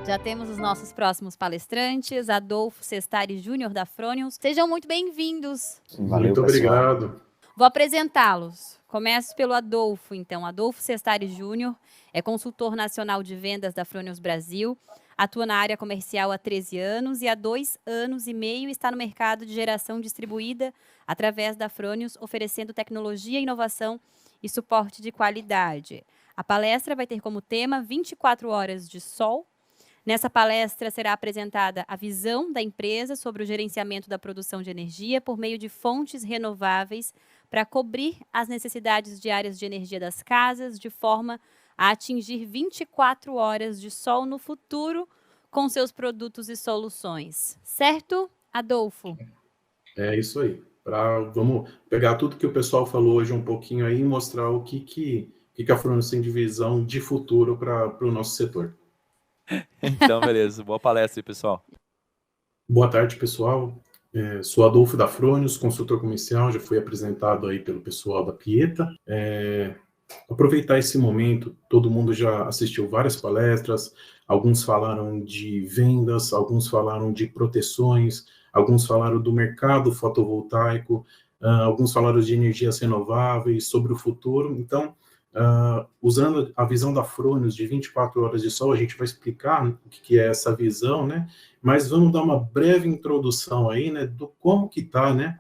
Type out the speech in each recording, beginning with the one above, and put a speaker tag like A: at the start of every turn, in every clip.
A: Já temos os nossos próximos palestrantes, Adolfo Sestari Júnior da Fronius. Sejam muito bem-vindos.
B: Valeu,
C: Muito
B: pessoal.
C: obrigado.
A: Vou apresentá-los. Começo pelo Adolfo, então. Adolfo Sestari Júnior é consultor nacional de vendas da Fronius Brasil, atua na área comercial há 13 anos e há 2 anos e meio está no mercado de geração distribuída através da Fronius, oferecendo tecnologia, inovação e suporte de qualidade. A palestra vai ter como tema 24 horas de sol. Nessa palestra será apresentada a visão da empresa sobre o gerenciamento da produção de energia por meio de fontes renováveis para cobrir as necessidades diárias de energia das casas, de forma a atingir 24 horas de sol no futuro com seus produtos e soluções. Certo, Adolfo?
C: É isso aí. Vamos pegar tudo que o pessoal falou hoje um pouquinho aí e mostrar o que a Fronius tem de visão de futuro para o nosso setor.
B: Então, beleza. Boa palestra aí, pessoal.
C: Boa tarde, pessoal. Sou Adolfo da Fronius, consultor comercial, já fui apresentado aí pelo pessoal da Pieta. Aproveitar esse momento, todo mundo já assistiu várias palestras, alguns falaram de vendas, alguns falaram de proteções, alguns falaram do mercado fotovoltaico, alguns falaram de energias renováveis, sobre o futuro. Então, usando a visão da Fronius de 24 horas de sol, a gente vai explicar o que é essa visão, né? Mas vamos dar uma breve introdução aí, né, do como que está, né,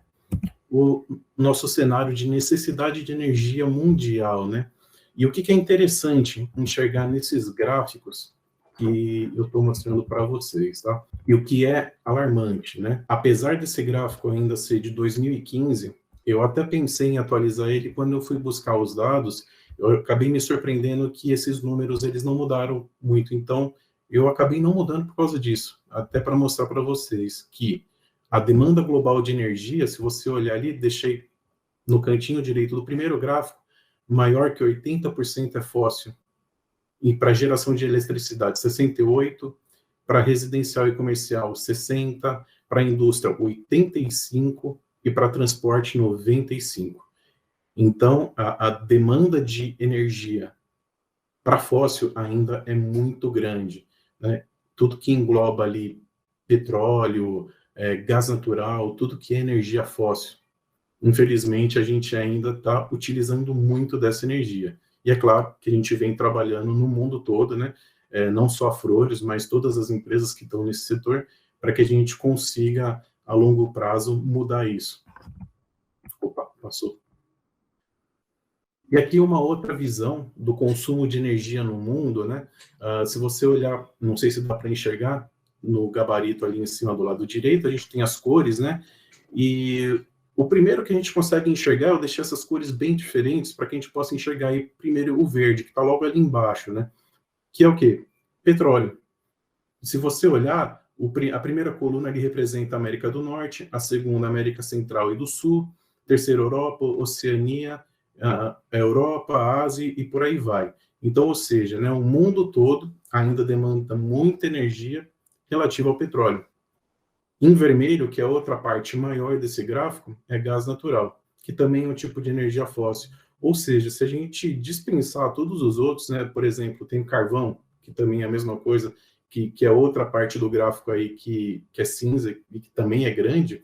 C: o nosso cenário de necessidade de energia mundial, né? E o que é interessante enxergar nesses gráficos que eu estou mostrando para vocês, tá? E o que é alarmante, né? Apesar desse gráfico ainda ser de 2015, eu até pensei em atualizar ele quando eu fui buscar os dados, eu acabei me surpreendendo que esses números eles não mudaram muito, então eu acabei não mudando por causa disso, até para mostrar para vocês que a demanda global de energia, se você olhar ali, deixei no cantinho direito do primeiro gráfico, maior que 80% é fóssil. E para geração de eletricidade, 68%, para residencial e comercial, 60%, para indústria, 85%, e para transporte, 95%. Então, a demanda de energia para fóssil ainda é muito grande, né? Tudo que engloba ali petróleo, gás natural, tudo que é energia fóssil. Infelizmente, a gente ainda está utilizando muito dessa energia. E é claro que a gente vem trabalhando no mundo todo, né? Não só a Fronius, mas todas as empresas que estão nesse setor, para que a gente consiga, a longo prazo, mudar isso. Opa, passou. E aqui uma outra visão do consumo de energia no mundo, né? Se você olhar, não sei se dá para enxergar, no gabarito ali em cima do lado direito, a gente tem as cores, né? E o primeiro que a gente consegue enxergar, eu deixei essas cores bem diferentes para que a gente possa enxergar aí primeiro o verde, que está logo ali embaixo, né? Que é o quê? Petróleo. Se você olhar, a primeira coluna ali representa a América do Norte, a segunda América Central e do Sul, terceira Europa, Oceania, a Europa, a Ásia e por aí vai. Então, ou seja, né, o mundo todo ainda demanda muita energia relativa ao petróleo. Em vermelho, que é a outra parte maior desse gráfico, é gás natural, que também é um tipo de energia fóssil. Ou seja, se a gente dispensar todos os outros, né, por exemplo, tem o carvão, que também é a mesma coisa, que é outra parte do gráfico aí que é cinza e que também é grande,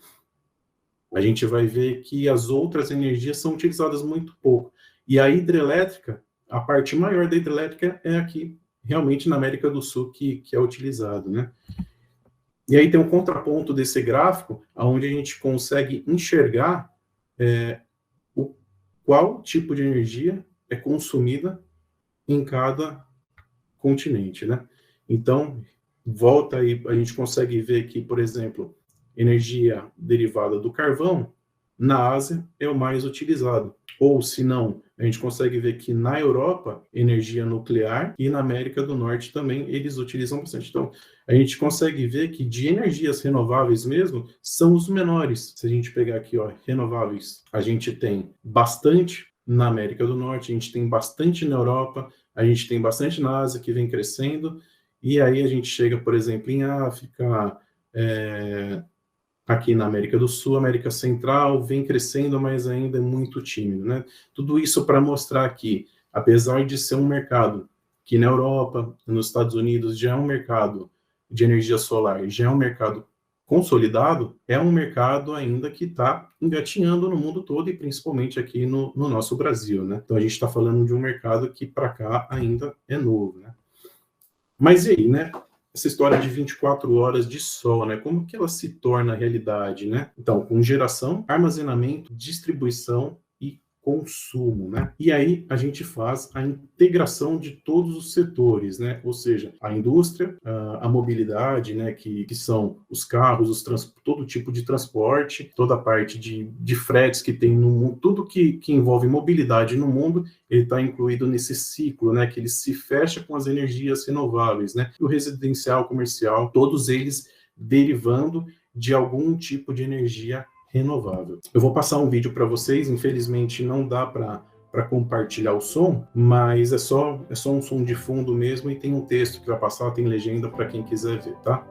C: a gente vai ver que as outras energias são utilizadas muito pouco. E a hidrelétrica, a parte maior da hidrelétrica é aqui, realmente na América do Sul, que é utilizado, né? E aí tem um contraponto desse gráfico, onde a gente consegue enxergar qual tipo de energia é consumida em cada continente, né? Então, volta aí, a gente consegue ver que, por exemplo, energia derivada do carvão, na Ásia é o mais utilizado. Ou, se não, a gente consegue ver que na Europa, energia nuclear, e na América do Norte também eles utilizam bastante. Então, a gente consegue ver que de energias renováveis mesmo, são os menores. Se a gente pegar aqui, ó, renováveis, a gente tem bastante na América do Norte, a gente tem bastante na Europa, a gente tem bastante na Ásia que vem crescendo, e aí a gente chega, por exemplo, em África, aqui na América do Sul, América Central, vem crescendo, mas ainda é muito tímido, né? Tudo isso para mostrar que, apesar de ser um mercado que na Europa, nos Estados Unidos, já é um mercado de energia solar, já é um mercado consolidado, é um mercado ainda que está engatinhando no mundo todo e principalmente aqui no nosso Brasil, né? Então a gente está falando de um mercado que para cá ainda é novo, né? Mas e aí, né? Essa história de 24 horas de sol, né? Como que ela se torna realidade, né? Então, com geração, armazenamento, distribuição e consumo, né? E aí a gente faz a integração de todos os setores, né? Ou seja, a indústria, a mobilidade, né? Que são os carros, todo tipo de transporte, toda a parte de fretes que tem no mundo, tudo que envolve mobilidade no mundo, ele está incluído nesse ciclo, né? Que ele se fecha com as energias renováveis, né? O residencial, comercial, todos eles derivando de algum tipo de energia renovável. Eu vou passar um vídeo para vocês, infelizmente não dá para compartilhar o som, mas é só um som de fundo mesmo e tem um texto que vai passar, tem legenda para quem quiser ver, tá?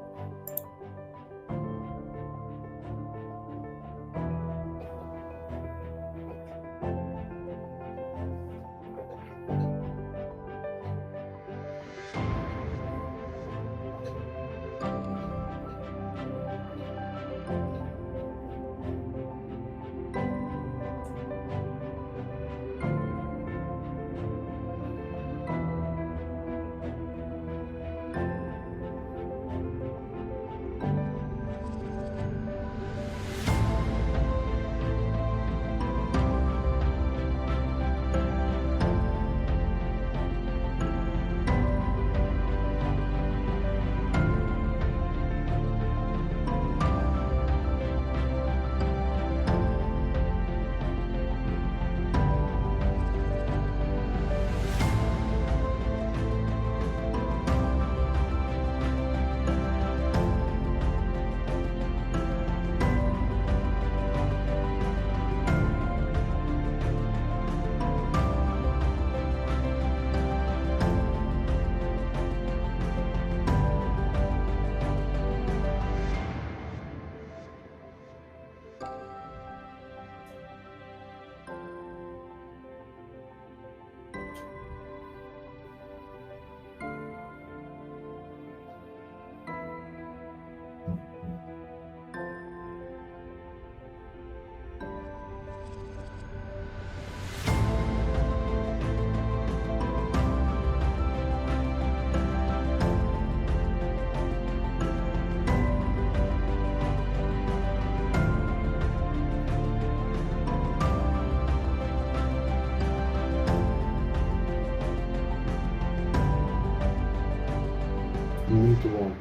C: Muito bom.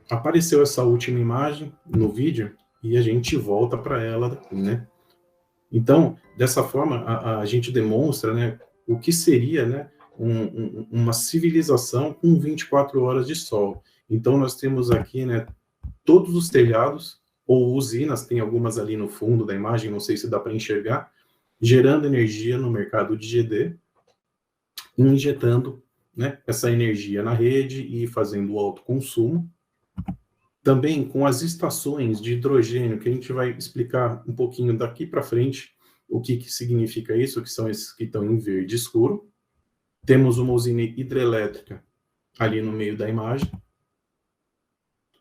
C: Apareceu essa última imagem no vídeo e a gente volta para ela, né? Então, dessa forma, a gente demonstra, né, o que seria, né, uma civilização com 24 horas de sol. Então, nós temos aqui, né, todos os telhados, ou usinas, tem algumas ali no fundo da imagem, não sei se dá para enxergar, gerando energia no mercado de GD, injetando, né, essa energia na rede e fazendo o autoconsumo. Também com as estações de hidrogênio, que a gente vai explicar um pouquinho daqui para frente o que significa isso, que são esses que estão em verde escuro. Temos uma usina hidrelétrica ali no meio da imagem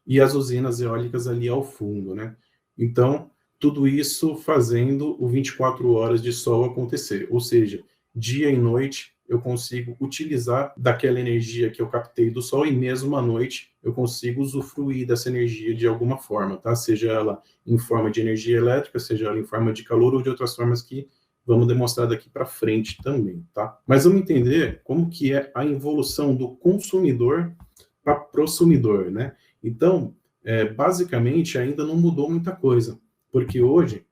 C: e as usinas eólicas ali ao fundo, né? Então, tudo isso fazendo o 24 horas de sol acontecer, ou seja, dia e noite eu consigo utilizar daquela energia que eu captei do sol e mesmo à noite eu consigo usufruir dessa energia de alguma forma, tá? Seja ela em forma de energia elétrica, seja ela em forma de calor ou de outras formas que vamos demonstrar daqui para frente também, tá? Mas vamos entender como que é a evolução do consumidor para prosumidor, né? Então, basicamente ainda não mudou muita coisa, porque hoje,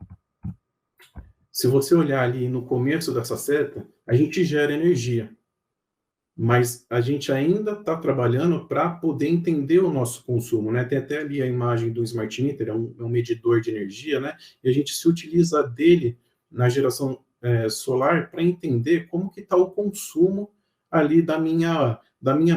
C: se você olhar ali no começo dessa seta, a gente gera energia, mas a gente ainda está trabalhando para poder entender o nosso consumo, né? Tem até ali a imagem do Smart Meter, é um medidor de energia, né? E a gente se utiliza dele na geração solar para entender como que está o consumo ali da minha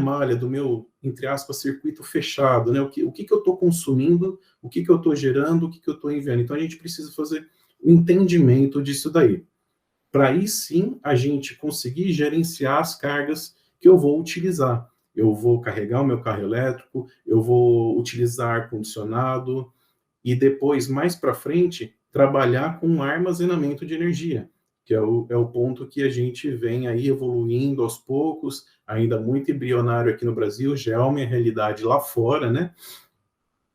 C: malha, do meu, entre aspas, circuito fechado, né? O que eu estou consumindo, o que eu estou gerando, o que eu estou enviando. Então a gente precisa fazer o entendimento disso daí, para aí sim a gente conseguir gerenciar as cargas que eu vou utilizar. Eu vou carregar o meu carro elétrico, eu vou utilizar ar-condicionado e depois, mais para frente, trabalhar com armazenamento de energia, que é o ponto que a gente vem aí evoluindo aos poucos, ainda muito embrionário aqui no Brasil, já é uma realidade lá fora, né?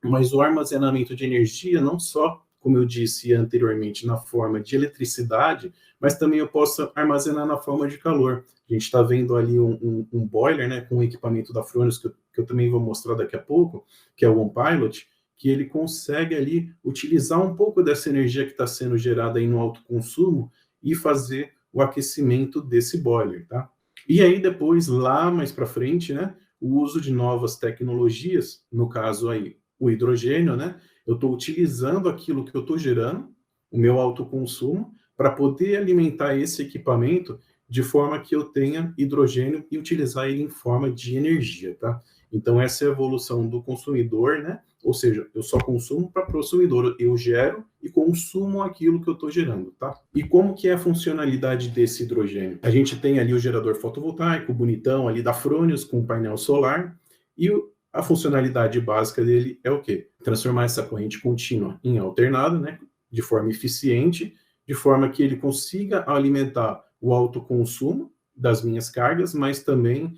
C: Mas o armazenamento de energia, não só, como eu disse anteriormente, na forma de eletricidade, mas também eu posso armazenar na forma de calor. A gente está vendo ali um boiler, né, com um equipamento da Fronius, que eu também vou mostrar daqui a pouco, que é o OnePilot, que ele consegue ali utilizar um pouco dessa energia que está sendo gerada aí no alto consumo e fazer o aquecimento desse boiler, tá? E aí depois, lá mais para frente, né, o uso de novas tecnologias, no caso aí, o hidrogênio, né? Eu estou utilizando aquilo que eu estou gerando, o meu autoconsumo, para poder alimentar esse equipamento de forma que eu tenha hidrogênio e utilizar ele em forma de energia, tá? Então, essa é a evolução do consumidor, né? Ou seja, eu só consumo para consumidor, eu gero e consumo aquilo que eu estou gerando, tá? E como que é a funcionalidade desse hidrogênio? A gente tem ali o gerador fotovoltaico, bonitão ali da Fronius, com painel solar, e a funcionalidade básica dele é o quê? Transformar essa corrente contínua em alternada, né? De forma eficiente, de forma que ele consiga alimentar o autoconsumo das minhas cargas, mas também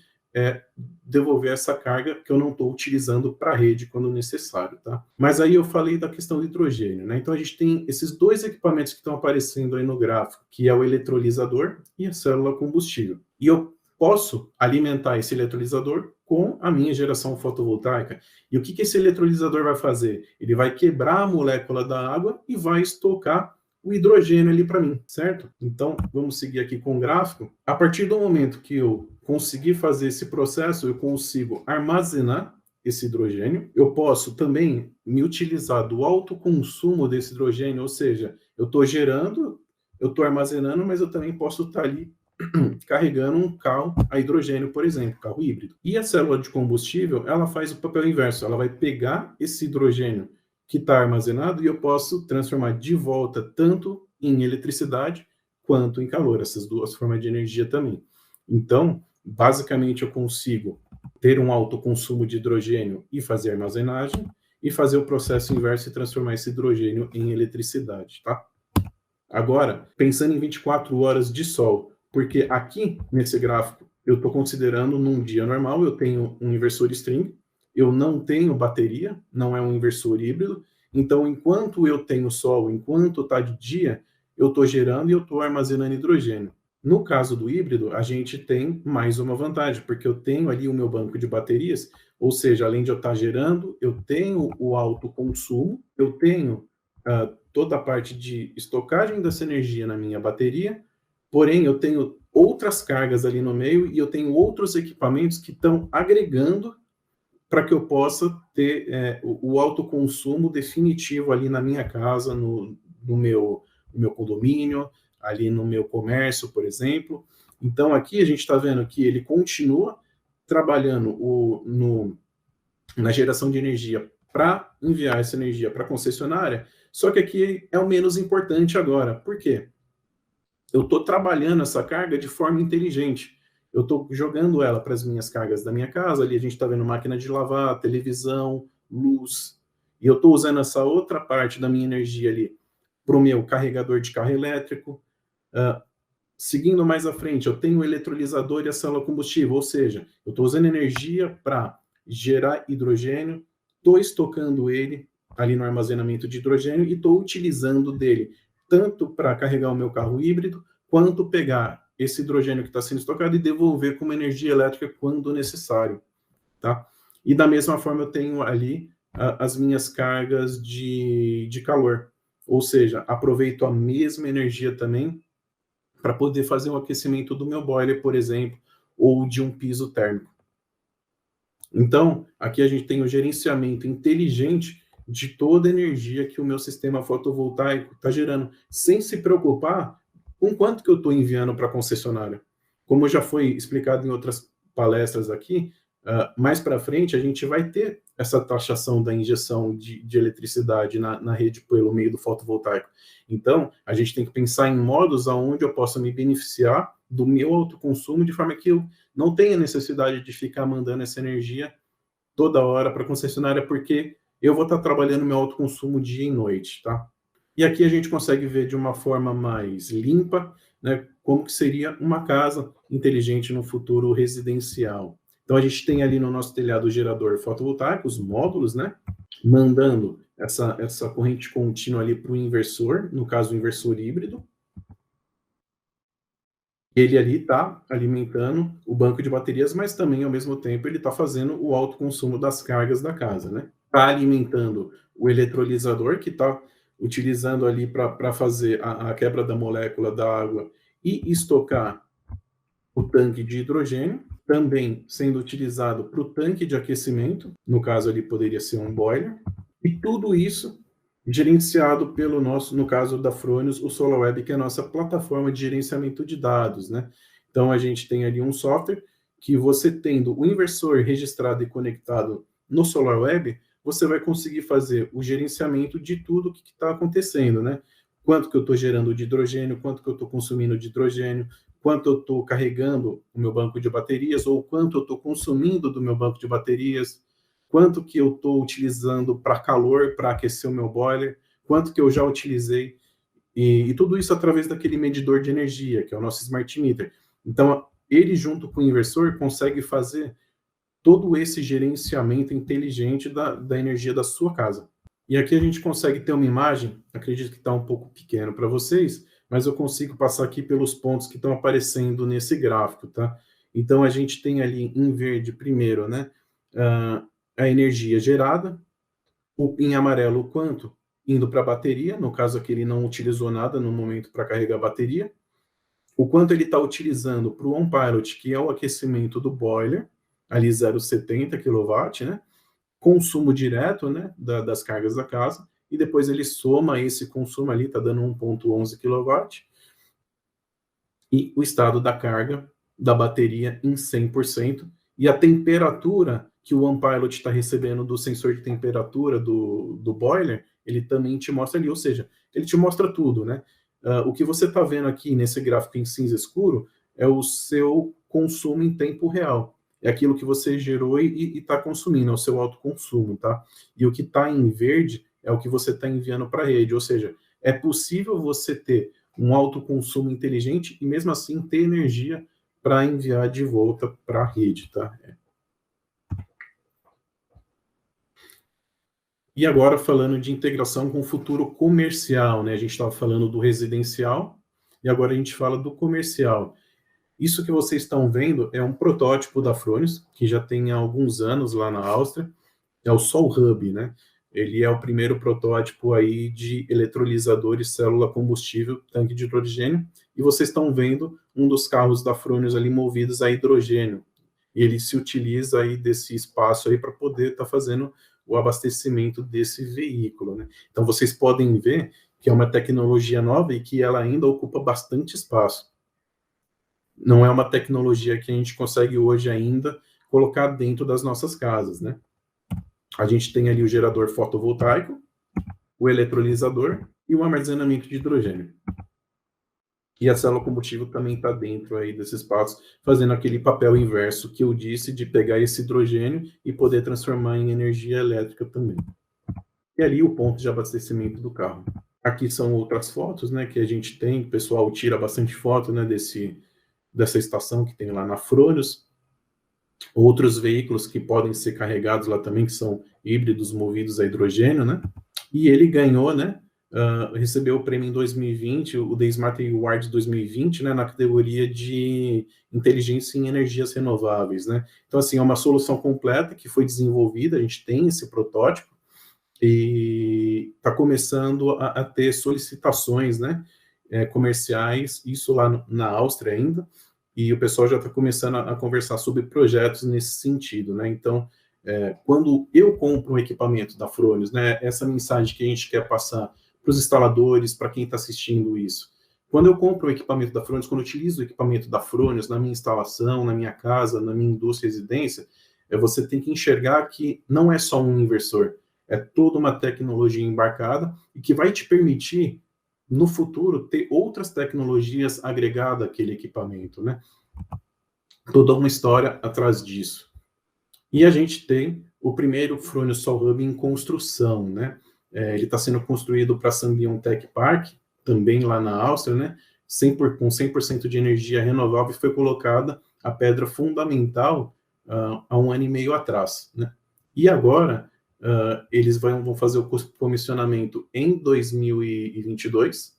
C: devolver essa carga que eu não estou utilizando para a rede quando necessário, tá? Mas aí eu falei da questão do hidrogênio, né? Então a gente tem esses dois equipamentos que estão aparecendo aí no gráfico, que é o eletrolisador e a célula combustível. E eu posso alimentar esse eletrolisador com a minha geração fotovoltaica. E o que esse eletrolisador vai fazer? Ele vai quebrar a molécula da água e vai estocar o hidrogênio ali para mim, certo? Então, vamos seguir aqui com o gráfico. A partir do momento que eu conseguir fazer esse processo, eu consigo armazenar esse hidrogênio. Eu posso também me utilizar do autoconsumo desse hidrogênio, ou seja, eu estou gerando, eu estou armazenando, mas eu também posso estar ali carregando um carro a hidrogênio, por exemplo, carro híbrido. E a célula de combustível, ela faz o papel inverso, ela vai pegar esse hidrogênio que está armazenado e eu posso transformar de volta tanto em eletricidade quanto em calor, essas duas formas de energia também. Então, basicamente, eu consigo ter um alto consumo de hidrogênio e fazer armazenagem, e fazer o processo inverso e transformar esse hidrogênio em eletricidade, tá? Agora, pensando em 24 horas de sol, porque aqui, nesse gráfico, eu estou considerando num dia normal, eu tenho um inversor string, eu não tenho bateria, não é um inversor híbrido, então, enquanto eu tenho sol, enquanto está de dia, eu estou gerando e eu estou armazenando hidrogênio. No caso do híbrido, a gente tem mais uma vantagem, porque eu tenho ali o meu banco de baterias, ou seja, além de eu estar gerando, eu tenho o autoconsumo, eu tenho toda a parte de estocagem dessa energia na minha bateria, porém eu tenho outras cargas ali no meio e eu tenho outros equipamentos que estão agregando para que eu possa ter o autoconsumo definitivo ali na minha casa, no meu condomínio, ali no meu comércio, por exemplo. Então, aqui a gente está vendo que ele continua trabalhando na geração de energia para enviar essa energia para a concessionária, só que aqui é o menos importante agora. Por quê? Eu estou trabalhando essa carga de forma inteligente. Eu estou jogando ela para as minhas cargas da minha casa, ali a gente está vendo máquina de lavar, televisão, luz, e eu estou usando essa outra parte da minha energia ali para o meu carregador de carro elétrico. Seguindo mais à frente, eu tenho o eletrolisador e a célula combustível, ou seja, eu estou usando energia para gerar hidrogênio, estou estocando ele ali no armazenamento de hidrogênio e estou utilizando dele tanto para carregar o meu carro híbrido, quanto pegar esse hidrogênio que está sendo estocado e devolver como energia elétrica quando necessário, tá? E da mesma forma eu tenho ali as minhas cargas de calor, ou seja, aproveito a mesma energia também para poder fazer o aquecimento do meu boiler, por exemplo, ou de um piso térmico. Então, aqui a gente tem o gerenciamento inteligente de toda a energia que o meu sistema fotovoltaico está gerando, sem se preocupar com quanto que eu estou enviando para a concessionária. Como já foi explicado em outras palestras aqui, mais para frente a gente vai ter essa taxação da injeção de eletricidade na rede pelo meio do fotovoltaico. Então, a gente tem que pensar em modos onde eu possa me beneficiar do meu autoconsumo, de forma que eu não tenha necessidade de ficar mandando essa energia toda hora para a concessionária, porque eu vou estar trabalhando meu autoconsumo dia e noite, tá? E aqui a gente consegue ver de uma forma mais limpa, né, como que seria uma casa inteligente no futuro residencial. Então a gente tem ali no nosso telhado o gerador fotovoltaico, os módulos, né, mandando essa corrente contínua ali para o inversor, no caso o inversor híbrido. Ele ali está alimentando o banco de baterias, mas também, ao mesmo tempo, ele está fazendo o autoconsumo das cargas da casa, né? Está alimentando o eletrolisador, que está utilizando ali para fazer a quebra da molécula da água e estocar o tanque de hidrogênio, também sendo utilizado para o tanque de aquecimento, no caso ali poderia ser um boiler, e tudo isso gerenciado pelo nosso, no caso da Fronius, o SolarWeb, que é a nossa plataforma de gerenciamento de dados, né? Então a gente tem ali um software que você tendo o inversor registrado e conectado no SolarWeb, você vai conseguir fazer o gerenciamento de tudo que está acontecendo, né? Quanto que eu estou gerando de hidrogênio, quanto que eu estou consumindo de hidrogênio, quanto eu estou carregando o meu banco de baterias, ou quanto eu estou consumindo do meu banco de baterias, quanto que eu estou utilizando para calor, para aquecer o meu boiler, quanto que eu já utilizei, e tudo isso através daquele medidor de energia, que é o nosso Smart Meter. Então, ele junto com o inversor consegue fazer todo esse gerenciamento inteligente da energia da sua casa. E aqui a gente consegue ter uma imagem, acredito que está um pouco pequeno para vocês, mas eu consigo passar aqui pelos pontos que estão aparecendo nesse gráfico, tá? Então, a gente tem ali em verde, primeiro, né, a energia gerada, em amarelo o quanto indo para a bateria, no caso aqui ele não utilizou nada no momento para carregar a bateria, o quanto ele está utilizando para o OnPilot, que é o aquecimento do boiler, ali 0,70 kW, né? Consumo direto, né, das cargas da casa, e depois ele soma esse consumo ali, está dando 1,11 kW, e o estado da carga da bateria em 100%, e a temperatura que o OnePilot está recebendo do sensor de temperatura do boiler, ele também te mostra ali, ou seja, ele te mostra tudo, né? O que você está vendo aqui nesse gráfico em cinza escuro é o seu consumo em tempo real. É aquilo que você gerou e está consumindo, é o seu autoconsumo, tá? E o que está em verde é o que você está enviando para a rede, ou seja, é possível você ter um autoconsumo inteligente e mesmo assim ter energia para enviar de volta para a rede, tá? E agora falando de integração com o futuro comercial, né? A gente estava falando do residencial e agora a gente fala do comercial. Isso que vocês estão vendo é um protótipo da Fronius, que já tem alguns anos lá na Áustria, é o Sol Hub, né? Ele é o primeiro protótipo aí de eletrolisador e célula combustível, tanque de hidrogênio, e vocês estão vendo um dos carros da Fronius ali movidos a hidrogênio. E ele se utiliza aí desse espaço aí para poder estar fazendo o abastecimento desse veículo, né? Então vocês podem ver que é uma tecnologia nova e que ela ainda ocupa bastante espaço. Não é uma tecnologia que a gente consegue hoje ainda colocar dentro das nossas casas, né? A gente tem ali o gerador fotovoltaico, o eletrolisador e o armazenamento de hidrogênio. E a célula combustível também está dentro aí desse espaço, fazendo aquele papel inverso que eu disse de pegar esse hidrogênio e poder transformar em energia elétrica também. E ali o ponto de abastecimento do carro. Aqui são outras fotos, né, que a gente tem, o pessoal tira bastante foto, né, dessa estação que tem lá na Fronius. Outros veículos que podem ser carregados lá também, que são híbridos movidos a hidrogênio, né? E ele ganhou, né? Recebeu o prêmio em 2020, o The Smart Award 2020, né? Na categoria de inteligência em energias renováveis, né? Então, assim, é uma solução completa que foi desenvolvida, a gente tem esse protótipo e está começando a ter solicitações, né? Comerciais, isso lá na Áustria ainda, e o pessoal já está começando a conversar sobre projetos nesse sentido, né? Então, quando eu compro um equipamento da Fronius, né, essa mensagem que a gente quer passar para os instaladores, para quem está assistindo isso. Quando eu compro um equipamento da Fronius, quando eu utilizo o equipamento da Fronius na minha instalação, na minha casa, na minha indústria e residência, você tem que enxergar que não é só um inversor, é toda uma tecnologia embarcada e que vai te permitir no futuro, ter outras tecnologias agregadas àquele equipamento, né? Toda uma história atrás disso. E a gente tem o primeiro Frônios Sol Hub em construção, né? Ele está sendo construído para a Sunbeam Tech Park, também lá na Áustria, né? Com 100% de energia renovável, foi colocada a pedra fundamental há um ano e meio atrás, né? E agora, eles vão fazer o comissionamento em 2022,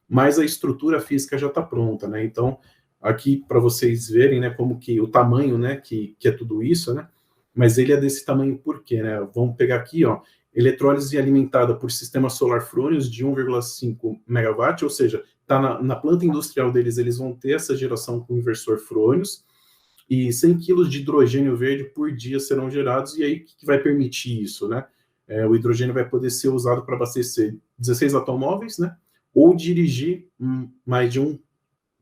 C: mas a estrutura física já está pronta, né? Então, aqui para vocês verem, né, como que o tamanho, né, que é tudo isso, né? Mas ele é desse tamanho por quê, né? Vamos pegar aqui, ó, eletrólise alimentada por sistema solar Frônios de 1,5 megawatt, ou seja, tá na planta industrial deles, eles vão ter essa geração com inversor Frônios, e 100 quilos de hidrogênio verde por dia serão gerados, e aí o que vai permitir isso, né? O hidrogênio vai poder ser usado para abastecer 16 automóveis, né? Ou dirigir mais de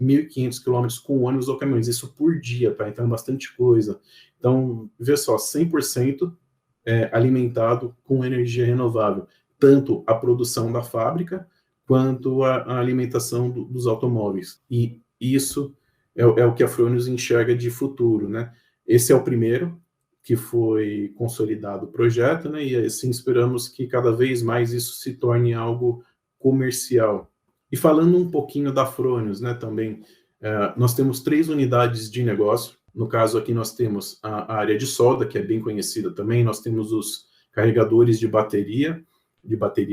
C: 1.500 quilômetros com ônibus ou caminhões, isso por dia, tá? Então é bastante coisa. Então, vê só, 100% alimentado com energia renovável, tanto a produção da fábrica, quanto a alimentação dos automóveis. E isso é o que a Frônios enxerga de futuro, né? Esse é o primeiro que foi consolidado o projeto, né? E assim esperamos que cada vez mais isso se torne algo comercial. E falando um pouquinho da Frônios, né, também, nós temos 3 unidades de negócio. No caso aqui nós temos a área de solda, que é bem conhecida também, nós temos os carregadores de bateria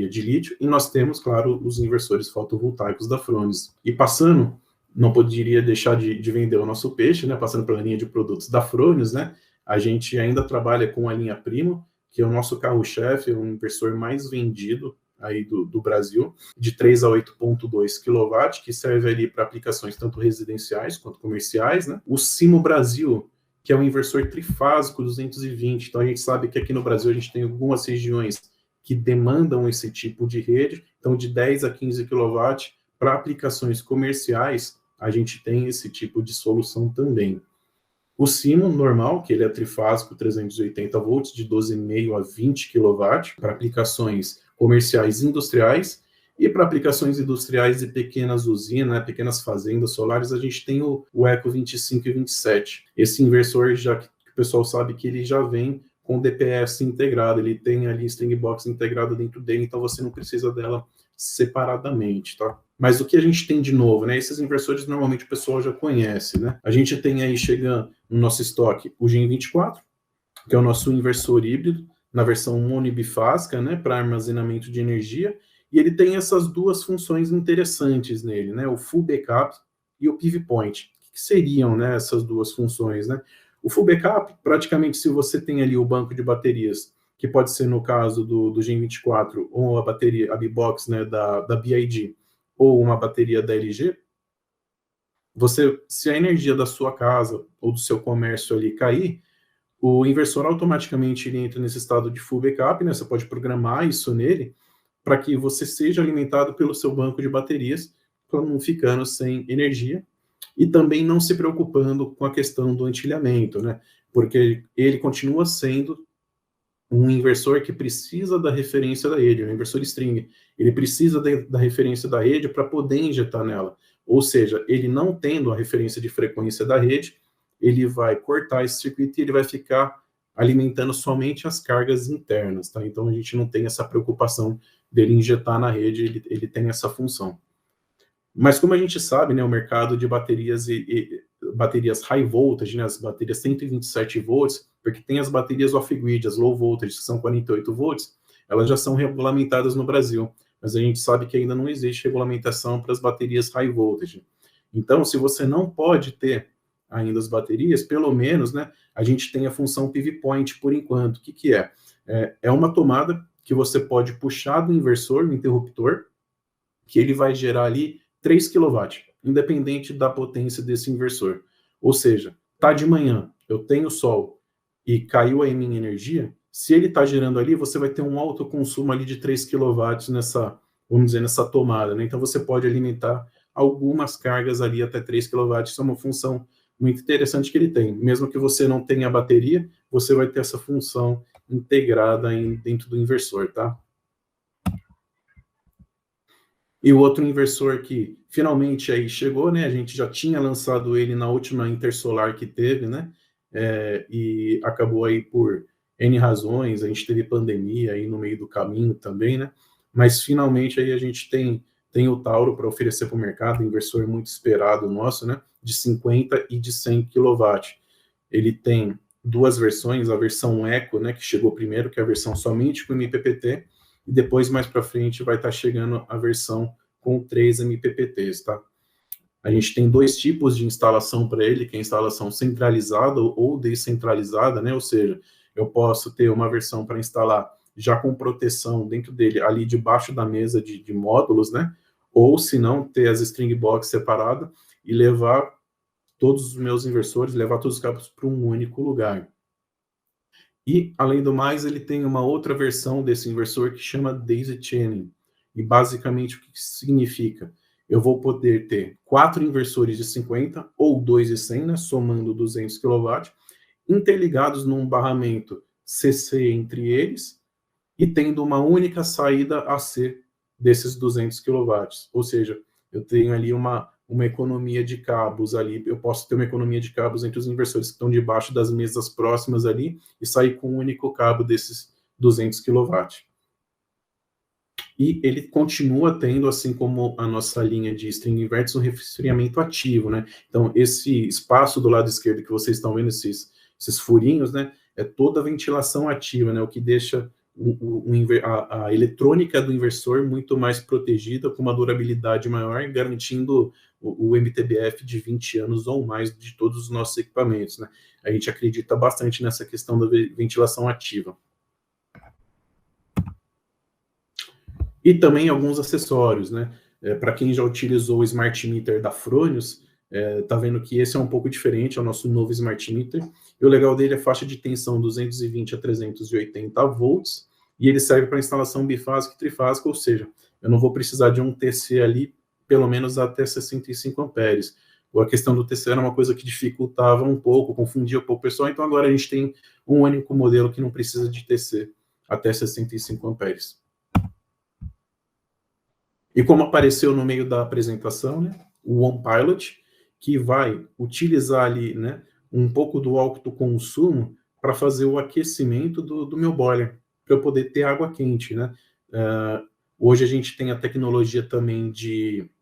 C: de lítio, e nós temos, claro, os inversores fotovoltaicos da Frônios. E passando, não poderia deixar de vender o nosso peixe, né, passando pela linha de produtos da Frônios, né, a gente ainda trabalha com a linha Primo, que é o nosso carro-chefe, o inversor mais vendido aí do Brasil, de 3 a 8,2 kW, que serve ali para aplicações tanto residenciais quanto comerciais, né? O Simo Brasil, que é um inversor trifásico 220, então a gente sabe que aqui no Brasil a gente tem algumas regiões que demandam esse tipo de rede, então de 10 a 15 kW para aplicações comerciais, a gente tem esse tipo de solução também. O Simo normal, que ele é trifásico 380 volts, de 12,5 a 20 kW, para aplicações comerciais e industriais, e para aplicações industriais e pequenas usinas, né, pequenas fazendas solares, a gente tem o Eco 25 e 27. Esse inversor, já que o pessoal sabe que ele já vem com DPS integrado, ele tem ali string box integrado dentro dele, então você não precisa dela separadamente, tá? Mas o que a gente tem de novo, né? Esses inversores normalmente o pessoal já conhece, né? A gente tem aí chegando no nosso estoque o Gen 24, que é o nosso inversor híbrido, na versão monobifásica, né? Para armazenamento de energia, e ele tem essas duas funções interessantes nele, né? O Full Backup e o PV Point. O que seriam, né, essas duas funções, né? O Full Backup, praticamente, se você tem ali o banco de baterias, que pode ser no caso do Gen 24, ou a bateria, a B-Box, né, da BID, ou uma bateria da LG, se a energia da sua casa ou do seu comércio ali cair, o inversor automaticamente ele entra nesse estado de full backup, né? Você pode programar isso nele para que você seja alimentado pelo seu banco de baterias, para não ficando sem energia, e também não se preocupando com a questão do entilhamento, né? Porque ele continua sendo um inversor que precisa da referência da rede, um inversor string, ele precisa da referência da rede para poder injetar nela. Ou seja, ele não tendo a referência de frequência da rede, ele vai cortar esse circuito e ele vai ficar alimentando somente as cargas internas, tá? Então a gente não tem essa preocupação dele injetar na rede, ele tem essa função. Mas como a gente sabe, né, o mercado de baterias baterias high voltage, né, as baterias 127 volts, porque tem as baterias off-grid, as low voltage, que são 48 volts, elas já são regulamentadas no Brasil, mas a gente sabe que ainda não existe regulamentação para as baterias high voltage. Então, se você não pode ter ainda as baterias, pelo menos, né, a gente tem a função PV Point por enquanto. O que é? É uma tomada que você pode puxar do inversor, do interruptor, que ele vai gerar ali 3 kW, independente da potência desse inversor. Ou seja, tá de manhã, eu tenho sol e caiu a minha energia, se ele está gerando ali, você vai ter um alto consumo ali de 3 kW nessa, vamos dizer, nessa tomada, né? Então você pode alimentar algumas cargas ali até 3 kW, isso é uma função muito interessante que ele tem. Mesmo que você não tenha a bateria, você vai ter essa função integrada dentro do inversor, tá? E o outro inversor que finalmente aí chegou, né? A gente já tinha lançado ele na última Intersolar que teve, né? E acabou aí por N razões, a gente teve pandemia aí no meio do caminho também, né? Mas finalmente aí a gente tem o Tauro para oferecer para o mercado, inversor muito esperado nosso, né? De 50 e de 100 kW. Ele tem duas versões, a versão Eco, né, que chegou primeiro, que é a versão somente com MPPT, e depois, mais para frente, vai estar chegando a versão com 3 MPPTs, tá? A gente tem dois tipos de instalação para ele, que é a instalação centralizada ou descentralizada, né? Ou seja, eu posso ter uma versão para instalar já com proteção dentro dele, ali debaixo da mesa de módulos, né? Ou, se não, ter as string box separadas e levar todos os meus inversores, levar todos os cabos para um único lugar. E, além do mais, ele tem uma outra versão desse inversor que chama Daisy Chaining. E, basicamente, o que significa? Eu vou poder ter 4 inversores de 50 ou 2 de 100, né, somando 200 kW, interligados num barramento CC entre eles e tendo uma única saída AC desses 200 kW. Ou seja, eu tenho ali uma economia de cabos ali, eu posso ter uma economia de cabos entre os inversores que estão debaixo das mesas próximas ali e sair com um único cabo desses 200 kW. E ele continua tendo, assim como a nossa linha de string inverters, um resfriamento ativo, né? Então, esse espaço do lado esquerdo que vocês estão vendo, esses furinhos, né? É toda a ventilação ativa, né? O que deixa a eletrônica do inversor muito mais protegida, com uma durabilidade maior, garantindo o MTBF de 20 anos ou mais de todos os nossos equipamentos, né? A gente acredita bastante nessa questão da ventilação ativa. E também alguns acessórios, né? Para quem já utilizou o Smart Meter da Fronius, tá vendo que esse é um pouco diferente, é o nosso novo Smart Meter. E o legal dele é faixa de tensão 220 a 380 volts, e ele serve para instalação bifásica e trifásica, ou seja, eu não vou precisar de um TC ali, pelo menos até 65 amperes. A questão do TC era uma coisa que dificultava um pouco, confundia um pouco o pessoal, então agora a gente tem um único modelo que não precisa de TC até 65 amperes. E como apareceu no meio da apresentação, né, o OnePilot, que vai utilizar ali, né, um pouco do alto consumo para fazer o aquecimento do meu boiler, para eu poder ter água quente, né? Hoje a gente tem a tecnologia também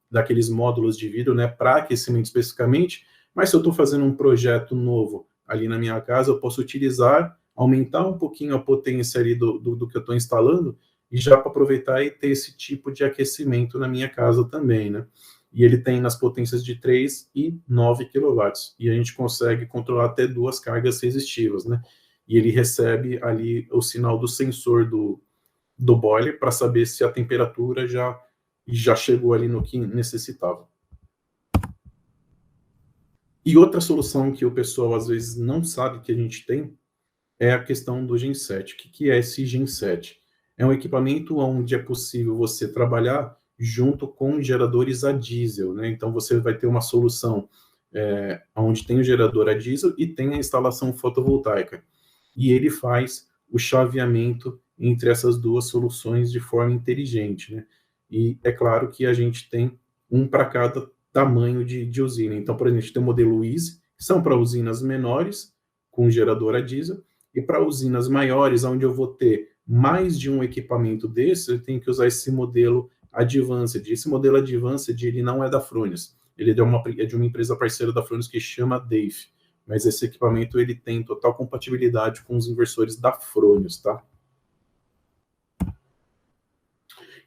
C: daqueles módulos de vidro, né, para aquecimento especificamente, mas se eu estou fazendo um projeto novo ali na minha casa, eu posso utilizar, aumentar um pouquinho a potência ali do que eu estou instalando, e já para aproveitar e ter esse tipo de aquecimento na minha casa também, né? E ele tem nas potências de 3 e 9 kW, e a gente consegue controlar até 2 cargas resistivas, né? E ele recebe ali o sinal do sensor do boiler para saber se a temperatura já chegou ali no que necessitava. E outra solução que o pessoal às vezes não sabe que a gente tem é a questão do Genset. O que é esse Genset? É um equipamento onde é possível você trabalhar junto com geradores a diesel, né? Então você vai ter uma solução onde tem o gerador a diesel e tem a instalação fotovoltaica. E ele faz o chaveamento entre essas duas soluções de forma inteligente, né? E é claro que a gente tem um para cada tamanho de usina. Então, por exemplo, a gente tem o modelo Easy, que são para usinas menores, com gerador a diesel, e para usinas maiores, onde eu vou ter mais de um equipamento desse, eu tenho que usar esse modelo Advanced. Esse modelo Advanced, ele não é da Fronius, ele é de uma empresa parceira da Fronius que chama DAFE, mas esse equipamento ele tem total compatibilidade com os inversores da Fronius, tá?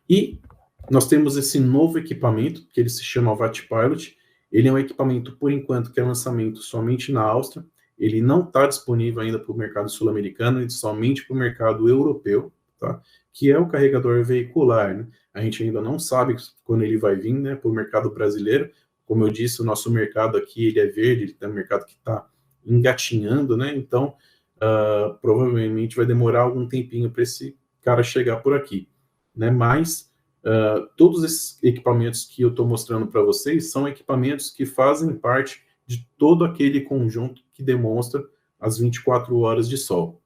C: E nós temos esse novo equipamento, que ele se chama WattPilot. Ele é um equipamento, por enquanto, que é lançamento somente na Áustria. Ele não está disponível ainda para o mercado sul-americano, ele somente para o mercado europeu, tá? Que é o carregador veicular, né? A gente ainda não sabe quando ele vai vir, né, para o mercado brasileiro. Como eu disse, o nosso mercado aqui ele é verde, ele é um mercado que está engatinhando, né? Então, provavelmente vai demorar algum tempinho para esse cara chegar por aqui, né? Mas todos esses equipamentos que eu estou mostrando para vocês são equipamentos que fazem parte de todo aquele conjunto que demonstra as 24 horas de sol.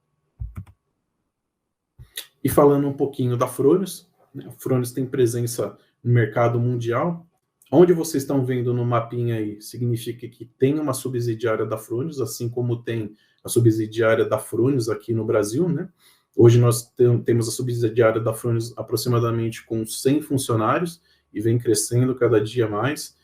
C: E falando um pouquinho da Fronius, né? A Fronius tem presença no mercado mundial. Onde vocês estão vendo no mapinha aí, significa que tem uma subsidiária da Fronius, assim como tem a subsidiária da Fronius aqui no Brasil, né? Hoje nós temos a subsidiária da Fronius aproximadamente com 100 funcionários e vem crescendo cada dia mais.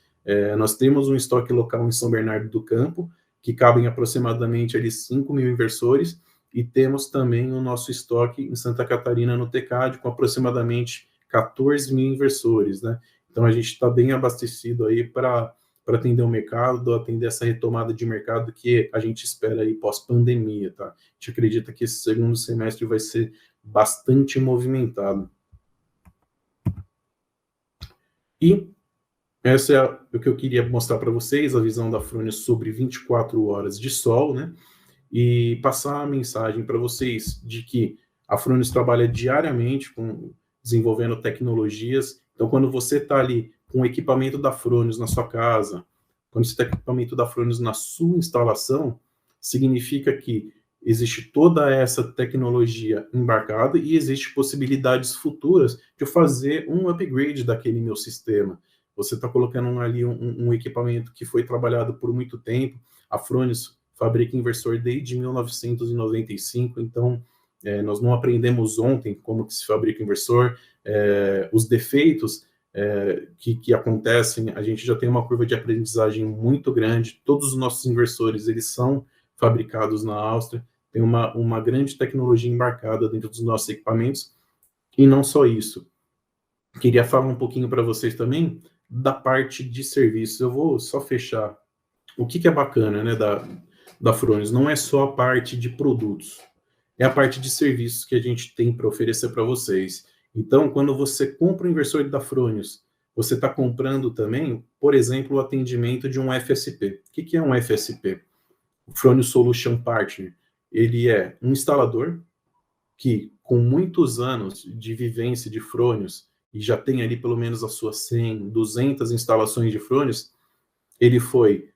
C: Nós temos um estoque local em São Bernardo do Campo, que cabem aproximadamente ali 5 mil inversores, e temos também o nosso estoque em Santa Catarina, no TECAD, com aproximadamente 14 mil inversores, né? Então, a gente está bem abastecido aí para atender o mercado, atender essa retomada de mercado que a gente espera aí pós-pandemia, tá? A gente acredita que esse segundo semestre vai ser bastante movimentado. E essa é o que eu queria mostrar para vocês, a visão da Fronius sobre 24 horas de sol, né? E passar a mensagem para vocês de que a Fronius trabalha diariamente desenvolvendo tecnologias. Então, quando você está ali com o equipamento da Fronius na sua casa, quando você está com o equipamento da Fronius na sua instalação, significa que existe toda essa tecnologia embarcada e existe possibilidades futuras de eu fazer um upgrade daquele meu sistema. Você está colocando ali um equipamento que foi trabalhado por muito tempo. A Fronius fabrica inversor desde 1995, então nós não aprendemos ontem como que se fabrica inversor. Os defeitos que acontecem, a gente já tem uma curva de aprendizagem muito grande. Todos os nossos inversores, eles são fabricados na Áustria, tem uma grande tecnologia embarcada dentro dos nossos equipamentos, e não só isso. Queria falar um pouquinho para vocês também da parte de serviços. Eu vou só fechar. O que é bacana, né, da Fronius? Não é só a parte de produtos, é a parte de serviços que a gente tem para oferecer para vocês. Então, quando você compra um inversor da Fronius, você está comprando também, por exemplo, o atendimento de um FSP. O que é um FSP? O Fronius Solution Partner. Ele é um instalador que, com muitos anos de vivência de Fronius, e já tem ali pelo menos as suas 100, 200 instalações de Fronius, ele foi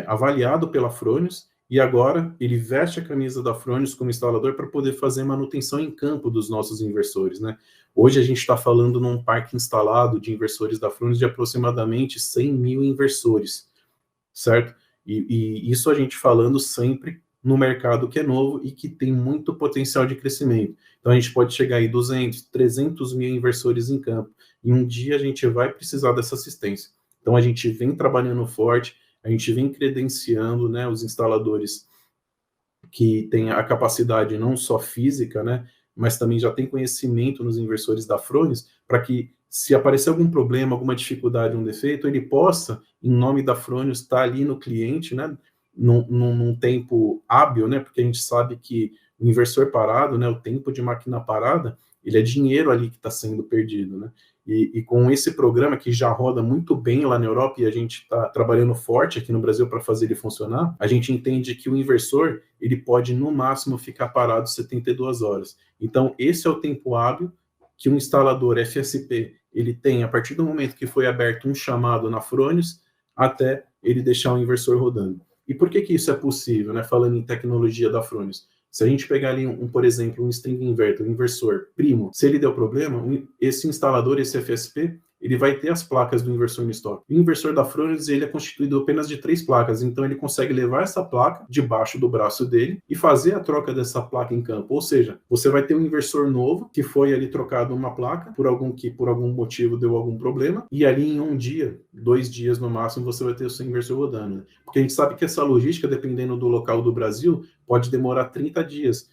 C: avaliado pela Fronius, e agora ele veste a camisa da Fronius como instalador para poder fazer manutenção em campo dos nossos inversores, né? Hoje a gente está falando num parque instalado de inversores da Fronius de aproximadamente 100 mil inversores, certo? E isso a gente falando sempre no mercado que é novo e que tem muito potencial de crescimento. Então a gente pode chegar aí 200, 300 mil inversores em campo, e um dia a gente vai precisar dessa assistência. Então a gente vem trabalhando forte, a gente vem credenciando, né, os instaladores que têm a capacidade não só física, né, mas também já tem conhecimento nos inversores da Fronius, para que, se aparecer algum problema, alguma dificuldade, um defeito, ele possa, em nome da Fronius, estar ali no cliente, né, num tempo hábil, né, porque a gente sabe que o inversor parado, né, o tempo de máquina parada, ele é dinheiro ali que está sendo perdido, né? E com esse programa que já roda muito bem lá na Europa, e a gente está trabalhando forte aqui no Brasil para fazer ele funcionar, a gente entende que o inversor, ele pode no máximo ficar parado 72 horas. Então, esse é o tempo hábil que um instalador FSP, ele tem a partir do momento que foi aberto um chamado na Fronius, até ele deixar o inversor rodando. E por que isso é possível, né? Falando em tecnologia da Fronius. Se a gente pegar ali, por exemplo, um string inverter, um inversor primo, se ele deu problema, esse instalador, esse FSP, ele vai ter as placas do inversor no estoque. O inversor da Fronius, ele é constituído apenas de 3 placas, então ele consegue levar essa placa debaixo do braço dele e fazer a troca dessa placa em campo. Ou seja, você vai ter um inversor novo que foi ali trocado uma placa por algum motivo deu algum problema, e ali em 1 dia, 2 dias no máximo, você vai ter o seu inversor rodando, né? Porque a gente sabe que essa logística, dependendo do local do Brasil, pode demorar 30 dias.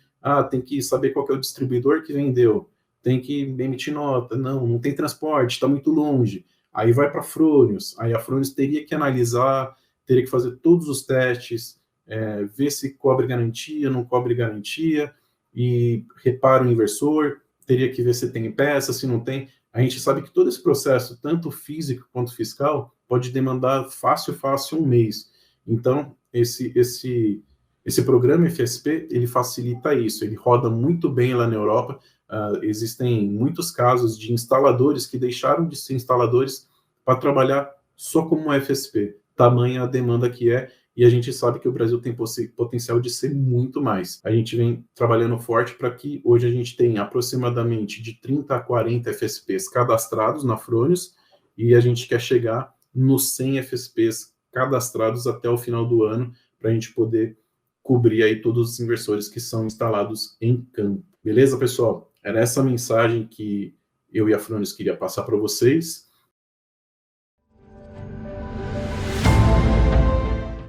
C: Tem que saber qual que é o distribuidor que vendeu, tem que emitir nota, não tem transporte, está muito longe. Aí vai para a Fronius, aí a Fronius teria que analisar, teria que fazer todos os testes, ver se cobre garantia, não cobre garantia, e repara o inversor, teria que ver se tem peça, se não tem. A gente sabe que todo esse processo, tanto físico quanto fiscal, pode demandar fácil 1 mês. Então, esse programa FSP, ele facilita isso, ele roda muito bem lá na Europa. Existem muitos casos de instaladores que deixaram de ser instaladores para trabalhar só como FSP, tamanha a demanda que é, e a gente sabe que o Brasil tem potencial de ser muito mais. A gente vem trabalhando forte para que hoje a gente tenha aproximadamente de 30 a 40 FSPs cadastrados na Fronius, e a gente quer chegar nos 100 FSPs cadastrados até o final do ano, para a gente poder cobrir aí todos os inversores que são instalados em campo. Beleza, pessoal? Era essa mensagem que eu e a Fronius queria passar para vocês.